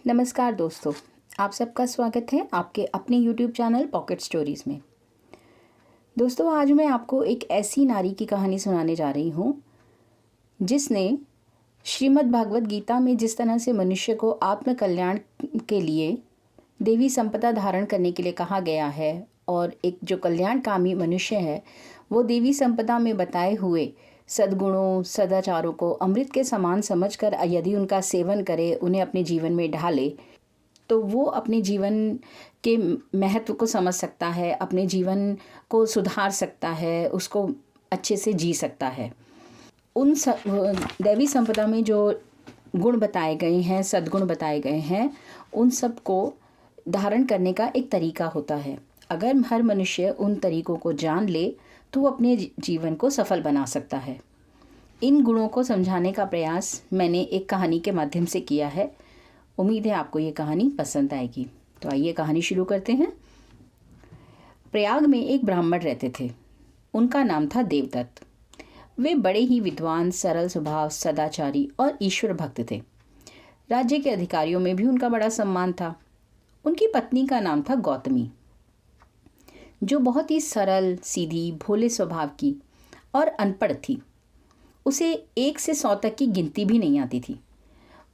नमस्कार दोस्तों, आप सबका स्वागत है आपके अपने YouTube चैनल पॉकेट स्टोरीज़ में। दोस्तों, आज मैं आपको एक ऐसी नारी की कहानी सुनाने जा रही हूँ जिसने श्रीमद् भागवत गीता में जिस तरह से मनुष्य को आत्म कल्याण के लिए देवी संपदा धारण करने के लिए कहा गया है और एक जो कल्याणकामी मनुष्य है वो देवी संपदा में बताए हुए सद्गुणों सदाचारों को अमृत के समान समझकर यदि उनका सेवन करे, उन्हें अपने जीवन में ढाले, तो वो अपने जीवन के महत्व को समझ सकता है, अपने जीवन को सुधार सकता है, उसको अच्छे से जी सकता है। दैवी संपदा में जो गुण बताए गए हैं, सद्गुण बताए गए हैं, उन सब को धारण करने का एक तरीका होता है। अगर हर मनुष्य उन तरीकों को जान ले तो वो अपने जीवन को सफल बना सकता है। इन गुणों को समझाने का प्रयास मैंने एक कहानी के माध्यम से किया है। उम्मीद है आपको ये कहानी पसंद आएगी। तो आइए कहानी शुरू करते हैं। प्रयाग में एक ब्राह्मण रहते थे। उनका नाम था देवदत्त। वे बड़े ही विद्वान, सरल स्वभाव, सदाचारी और ईश्वर भक्त थे। राज्य के अधिकारियों में भी उनका बड़ा सम्मान था। उनकी पत्नी का नाम था गौतमी, जो बहुत ही सरल, सीधी, भोले स्वभाव की और अनपढ़ थी। उसे 1 से 100 तक की गिनती भी नहीं आती थी।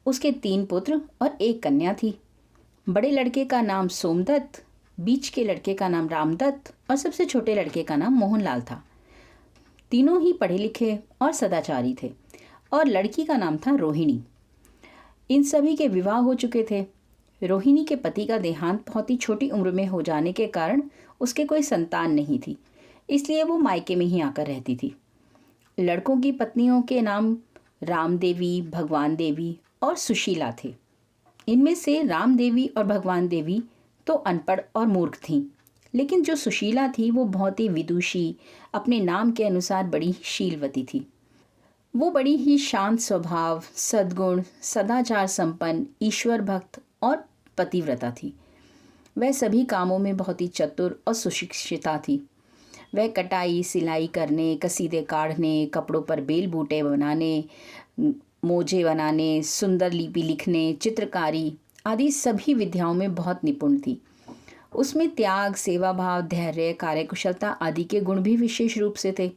उसके 3 पुत्र और 1 कन्या थी। बड़े लड़के का नाम सोमदत्त, बीच के लड़के का नाम रामदत्त और सबसे छोटे लड़के का नाम मोहनलाल था। तीनों ही पढ़े लिखे और सदाचारी थे और लड़की का नाम था रोहिणी। इन सभी के विवाह हो चुके थे। रोहिणी के पति का देहांत बहुत ही छोटी उम्र में हो जाने के कारण उसके कोई संतान नहीं थी, इसलिए वो मायके में ही आकर रहती थी। लड़कों की पत्नियों के नाम राम देवी, भगवान देवी और सुशीला थे। इनमें से राम देवी और भगवान देवी तो अनपढ़ और मूर्ख थीं, लेकिन जो सुशीला थी वो बहुत ही विदुषी, अपने नाम के अनुसार बड़ी शीलवती थी। वो बड़ी ही शांत स्वभाव, सद्गुण, सदाचार संपन्न, ईश्वर भक्त और पतिव्रता थी। वह सभी कामों में बहुत ही चतुर और सुशिक्षिता थी। वह कटाई, सिलाई करने, कसीदे काढ़ने, कपड़ों पर बेल बूटे बनाने, मोजे बनाने, सुंदर लिपि लिखने, चित्रकारी आदि सभी विद्याओं में बहुत निपुण थी। उसमें त्याग, सेवा भाव, धैर्य, कार्यकुशलता आदि के गुण भी विशेष रूप से थे।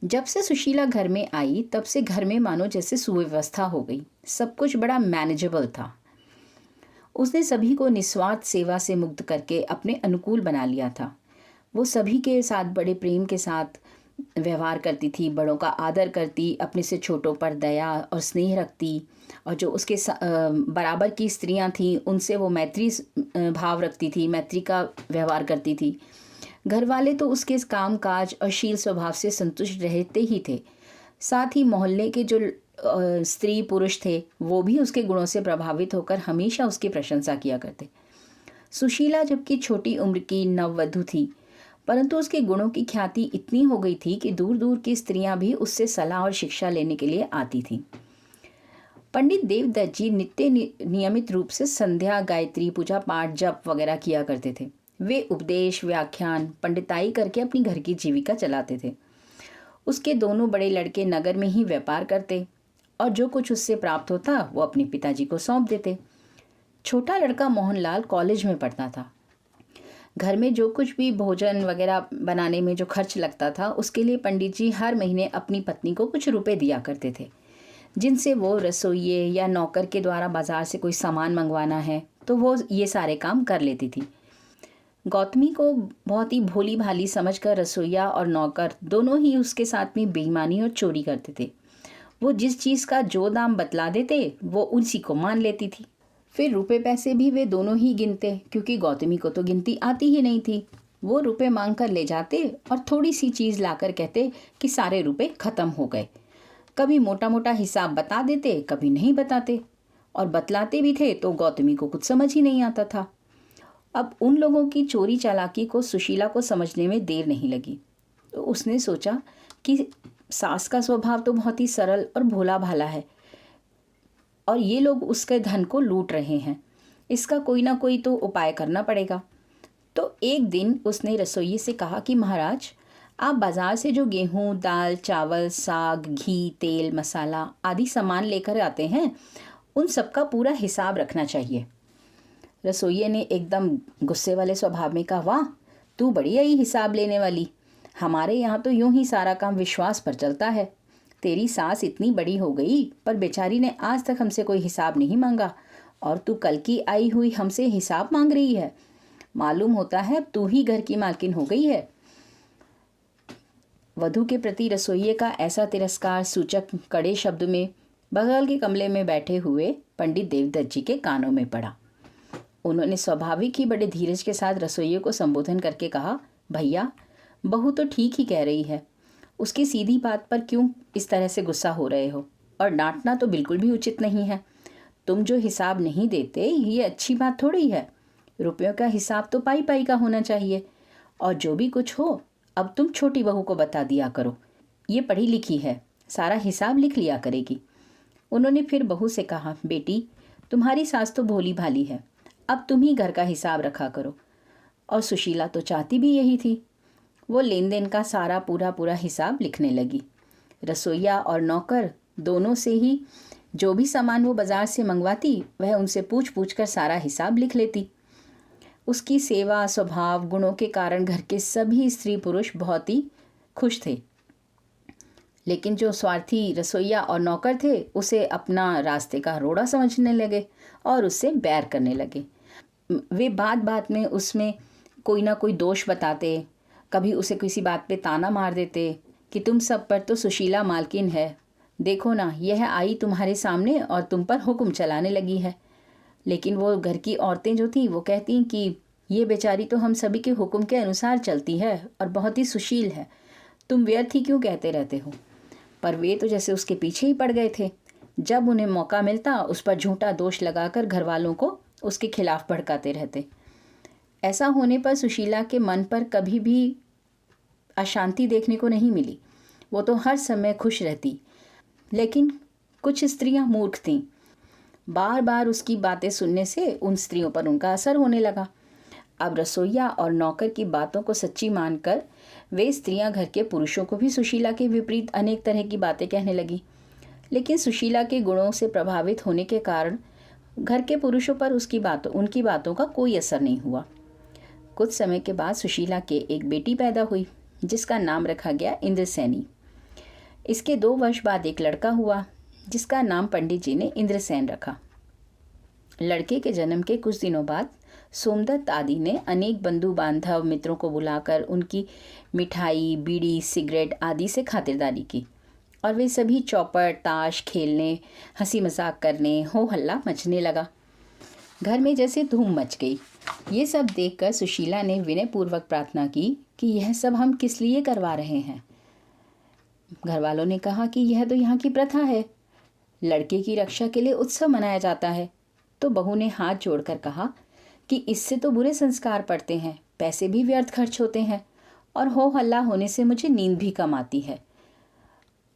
जब से सुशीला घर में आई तब से घर में मानो जैसे सुव्यवस्था हो गई। सब कुछ बड़ा मैनेजेबल था। उसने सभी को निस्वार्थ सेवा से मुक्त करके अपने अनुकूल बना लिया था। वो सभी के साथ बड़े प्रेम के साथ व्यवहार करती थी, बड़ों का आदर करती, अपने से छोटों पर दया और स्नेह रखती, और जो उसके बराबर की स्त्रियां थीं उनसे वो मैत्री भाव रखती थी, मैत्री का व्यवहार करती थी। घर वाले तो उसके काम काज और शील स्वभाव से संतुष्ट रहते ही थे। साथ ही मोहल्ले के जो स्त्री पुरुष थे वो भी उसके गुणों से प्रभावित होकर हमेशा उसकी प्रशंसा किया करते। सुशीला जबकि छोटी उम्र की नववधू थी, परंतु उसके गुणों की ख्याति इतनी हो गई थी कि दूर दूर की स्त्रियां भी उससे सलाह और शिक्षा लेने के लिए आती थीं। पंडित देवदत्त जी नियमित रूप से संध्या, गायत्री पूजा, पाठ, जप वगैरह किया करते थे। वे उपदेश, व्याख्यान, पंडिताई करके अपनी घर की जीविका चलाते थे। उसके दोनों बड़े लड़के नगर में ही व्यापार करते और जो कुछ उससे प्राप्त होता वो अपने पिताजी को सौंप देते। छोटा लड़का मोहनलाल कॉलेज में पढ़ता था। घर में जो कुछ भी भोजन वगैरह बनाने में जो खर्च लगता था उसके लिए पंडित जी हर महीने अपनी पत्नी को कुछ रुपए दिया करते थे, जिनसे वो रसोइये या नौकर के द्वारा बाजार से कोई सामान मंगवाना है तो वो ये सारे काम कर लेती थी। गौतमी को बहुत ही भोली भाली समझकर रसोइया और नौकर दोनों ही उसके साथ में बेईमानी और चोरी करते थे। वो जिस चीज़ का जो दाम बतला देते वो उसी को मान लेती थी। फिर रुपए पैसे भी वे दोनों ही गिनते, क्योंकि गौतमी को तो गिनती आती ही नहीं थी। वो रुपए मांग कर ले जाते और थोड़ी सी चीज़ लाकर कहते कि सारे रुपए ख़त्म हो गए। कभी मोटा मोटा हिसाब बता देते, कभी नहीं बताते, और बतलाते भी थे तो गौतमी को कुछ समझ ही नहीं आता था। अब उन लोगों की चोरी चालाकी को सुशीला को समझने में देर नहीं लगी। तो उसने सोचा कि सास का स्वभाव तो बहुत ही सरल और भोला भाला है और ये लोग उसके धन को लूट रहे हैं, इसका कोई ना कोई तो उपाय करना पड़ेगा। तो एक दिन उसने रसोइये से कहा कि महाराज, आप बाज़ार से जो गेहूँ, दाल, चावल, साग, घी, तेल, मसाला आदि सामान लेकर आते हैं उन सबका पूरा हिसाब रखना चाहिए। रसोइये ने एकदम गुस्से वाले स्वभाव में कहा, वाह, तू बड़ी आई हिसाब लेने वाली। हमारे यहाँ तो यूं ही सारा काम विश्वास पर चलता है। तेरी सास इतनी बड़ी हो गई पर बेचारी ने आज तक हमसे कोई हिसाब नहीं मांगा, और तू कल की आई हुई हमसे हिसाब मांग रही है। मालूम होता है तू ही घर की मालकिन हो गई है। वधू के प्रति रसोइये का ऐसा तिरस्कार सूचक कड़े शब्द में बगल के कमरे में बैठे हुए पंडित देवदत्त जी के कानों में पड़ा। उन्होंने स्वाभाविक ही बड़े धीरज के साथ रसोइये को संबोधन करके कहा, भैया, बहू तो ठीक ही कह रही है। उसकी सीधी बात पर क्यों इस तरह से गुस्सा हो रहे हो? और डांटना तो बिल्कुल भी उचित नहीं है। तुम जो हिसाब नहीं देते ये अच्छी बात थोड़ी है। रुपयों का हिसाब तो पाई पाई का होना चाहिए। और जो भी कुछ हो अब तुम छोटी बहू को बता दिया करो। ये पढ़ी लिखी है, सारा हिसाब लिख लिया करेगी। उन्होंने फिर बहू से कहा, बेटी, तुम्हारी सास तो भोली भाली है, अब तुम ही घर का हिसाब रखा करो। और सुशीला तो चाहती भी यही थी। वो लेन देन का सारा पूरा हिसाब लिखने लगी। रसोइया और नौकर दोनों से ही जो भी सामान वो बाज़ार से मंगवाती वह उनसे पूछ पूछ कर सारा हिसाब लिख लेती। उसकी सेवा, स्वभाव, गुणों के कारण घर के सभी स्त्री पुरुष बहुत ही खुश थे। लेकिन जो स्वार्थी रसोइया और नौकर थे उसे अपना रास्ते का रोड़ा समझने लगे और उससे बैर करने लगे। वे बात बात में उसमें कोई ना कोई दोष बताते, कभी उसे किसी बात पे ताना मार देते कि तुम सब पर तो सुशीला मालकिन है, देखो ना, यह आई तुम्हारे सामने और तुम पर हुक्म चलाने लगी है। लेकिन वो घर की औरतें जो थी वो कहती कि ये बेचारी तो हम सभी के हुक्म के अनुसार चलती है और बहुत ही सुशील है, तुम व्यर्थ ही क्यों कहते रहते हो। पर वे तो जैसे उसके पीछे ही पड़ गए थे। जब उन्हें मौका मिलता उस पर झूठा दोष लगाकर घर वालों को उसके खिलाफ भड़काते रहते। ऐसा होने पर सुशीला के मन पर कभी भी अशांति देखने को नहीं मिली। वो तो हर समय खुश रहती। लेकिन कुछ स्त्रियां मूर्ख थीं। बार बार उसकी बातें सुनने से उन स्त्रियों पर उनका असर होने लगा। अब रसोइया और नौकर की बातों को सच्ची मानकर वे स्त्रियां घर के पुरुषों को भी सुशीला के विपरीत अनेक तरह की बातें कहने लगी। लेकिन सुशीला के गुणों से प्रभावित होने के कारण घर के पुरुषों पर उनकी बातों का कोई असर नहीं हुआ। कुछ समय के बाद सुशीला के एक बेटी पैदा हुई जिसका नाम रखा गया इंद्रसेनी। इसके 2 वर्ष बाद एक लड़का हुआ जिसका नाम पंडित जी ने इंद्रसेन रखा। लड़के के जन्म के कुछ दिनों बाद सोमदत्त आदि ने अनेक बंधु बांधव मित्रों को बुलाकर उनकी मिठाई, बीड़ी, सिगरेट आदि से खातिरदारी की और वे सभी चौपट, ताश खेलने, हंसी मजाक करने, हो हल्ला मचने लगा। घर में जैसे धूम मच गई। ये सब देखकर सुशीला ने विनयपूर्वक प्रार्थना की कि यह सब हम किस लिए करवा रहे हैं। घर वालों ने कहा कि यह तो यहाँ की प्रथा है, लड़के की रक्षा के लिए उत्सव मनाया जाता है। तो बहू ने हाथ जोड़कर कहा कि इससे तो बुरे संस्कार पड़ते हैं, पैसे भी व्यर्थ खर्च होते हैं और हो हल्ला होने से मुझे नींद भी कम आती है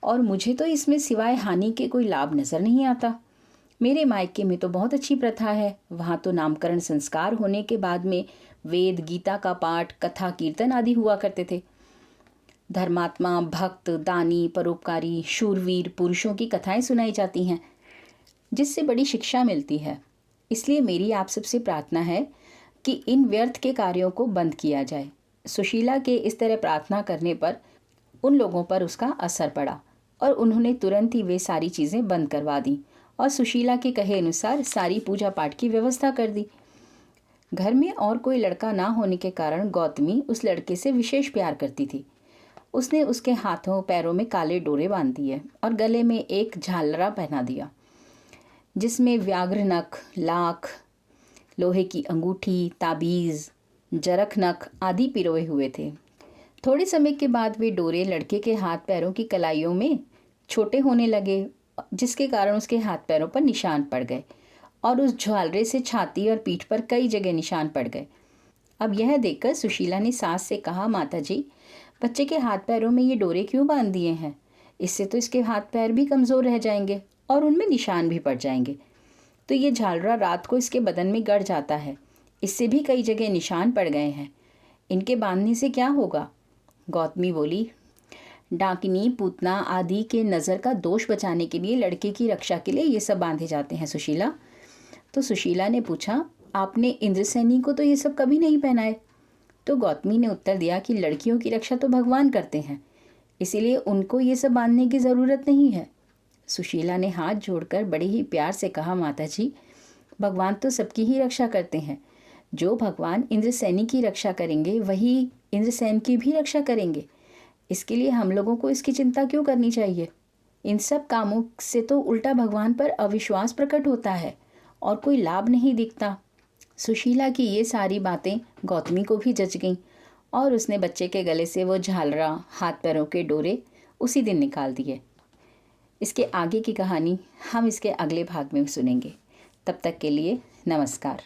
और मुझे तो इसमें सिवाय हानि के कोई लाभ नज़र नहीं आता। मेरे मायके में तो बहुत अच्छी प्रथा है। वहाँ तो नामकरण संस्कार होने के बाद में वेद, गीता का पाठ, कथा, कीर्तन आदि हुआ करते थे। धर्मात्मा, भक्त, दानी, परोपकारी, शूरवीर पुरुषों की कथाएं सुनाई जाती हैं जिससे बड़ी शिक्षा मिलती है। इसलिए मेरी आप सबसे प्रार्थना है कि इन व्यर्थ के कार्यों को बंद किया जाए। सुशीला के इस तरह प्रार्थना करने पर उन लोगों पर उसका असर पड़ा और उन्होंने तुरंत ही वे सारी चीज़ें बंद करवा दी और सुशीला के कहे अनुसार सारी पूजा पाठ की व्यवस्था कर दी। घर में और कोई लड़का ना होने के कारण गौतमी उस लड़के से विशेष प्यार करती थी। उसने उसके हाथों पैरों में काले डोरे बांध दिए और गले में एक झालरा पहना दिया जिसमें व्याघ्र नख, लाख, लोहे की अंगूठी, ताबीज़, जरख नख आदि पिरोए हुए थे। थोड़े समय के बाद वे डोरे लड़के के हाथ पैरों की कलाइयों में छोटे होने लगे जिसके कारण उसके हाथ पैरों पर निशान पड़ गए और उस झालरे से छाती और पीठ पर कई जगह निशान पड़ गए। अब यह देखकर सुशीला ने सास से कहा, माता जी, बच्चे के हाथ पैरों में ये डोरे क्यों बांध दिए हैं? इससे तो इसके हाथ पैर भी कमज़ोर रह जाएंगे और उनमें निशान भी पड़ जाएंगे। तो ये झालरा रात को इसके बदन में गड़ जाता है, इससे भी कई जगह निशान पड़ गए हैं, इनके बांधने से क्या होगा? गौतमी बोली, डाकिनी, पूतना आदि के नज़र का दोष बचाने के लिए लड़के की रक्षा के लिए ये सब बांधे जाते हैं सुशीला। तो सुशीला ने पूछा, आपने इंद्रसेनी को तो ये सब कभी नहीं पहनाए। तो गौतमी ने उत्तर दिया कि लड़कियों की रक्षा तो भगवान करते हैं, इसीलिए उनको ये सब बांधने की ज़रूरत नहीं है। सुशीला ने हाथ जोड़कर बड़े ही प्यार से कहा, माता जी, भगवान तो सबकी ही रक्षा करते हैं। जो भगवान इंद्रसेनी की रक्षा करेंगे वही इंद्रसेन की भी रक्षा करेंगे। इसके लिए हम लोगों को इसकी चिंता क्यों करनी चाहिए। इन सब कामों से तो उल्टा भगवान पर अविश्वास प्रकट होता है और कोई लाभ नहीं दिखता। सुशीला की ये सारी बातें गौतमी को भी जच गईं और उसने बच्चे के गले से वो झालरा, हाथ पैरों के डोरे उसी दिन निकाल दिए। इसके आगे की कहानी हम इसके अगले भाग में सुनेंगे। तब तक के लिए नमस्कार।